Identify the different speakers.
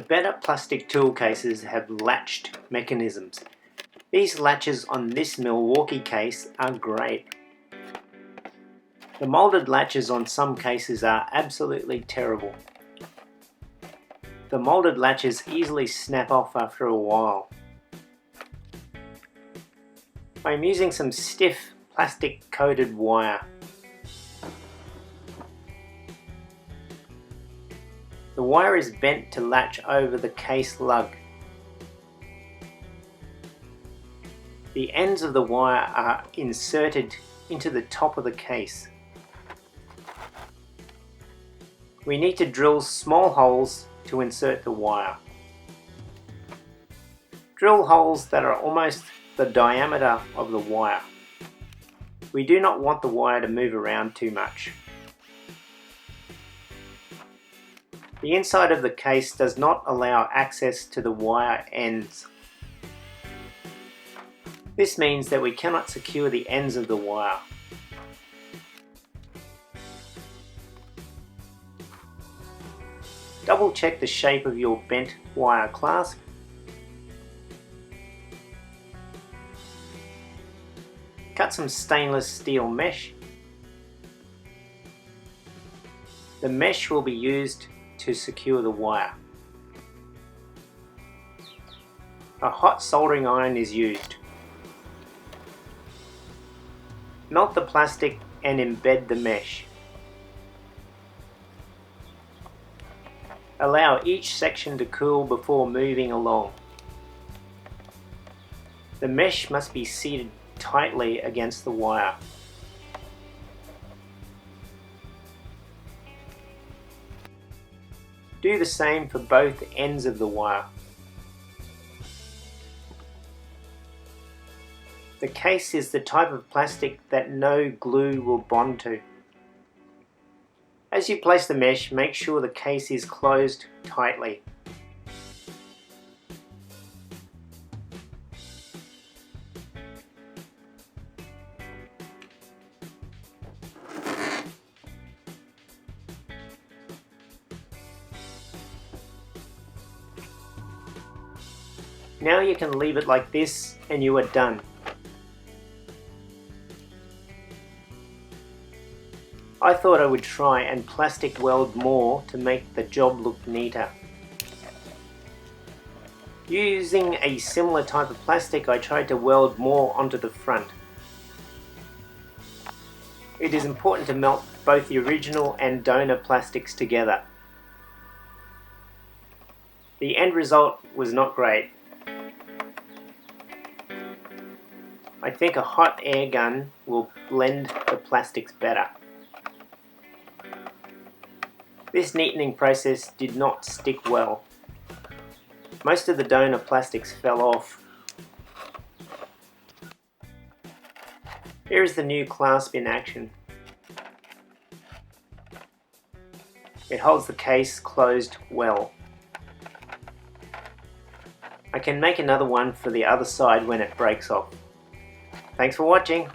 Speaker 1: better plastic tool cases have latched mechanisms. These latches on this Milwaukee case are great. The moulded latches on some cases are absolutely terrible. The moulded latches easily snap off after a while. I'm using some stiff plastic coated wire. The wire is bent to latch over the case lug. The ends of the wire are inserted into the top of the case. We need to drill small holes to insert the wire. Drill holes that are almost the diameter of the wire. We do not want the wire to move around too much. The inside of the case does not allow access to the wire ends. This means that we cannot secure the ends of the wire. Double check the shape of your bent wire clasp. Cut some stainless steel mesh. The mesh will be used to secure the wire. A hot soldering iron is used. Melt the plastic and embed the mesh. Allow each section to cool before moving along. The mesh must be seated tightly against the wire. Do the same for both ends of the wire. The case is the type of plastic that no glue will bond to. As you place the mesh, make sure the case is closed tightly. Now you can leave it like this and you are done. I thought I would try and plastic weld more to make the job look neater. Using a similar type of plastic, I tried to weld more onto the front. It is important to melt both the original and donor plastics together. The end result was not great. I think a hot air gun will blend the plastics better. This neatening process did not stick well. Most of the donor plastics fell off. Here is the new clasp in action. It holds the case closed well. I can make another one for the other side when it breaks off. Thanks for watching.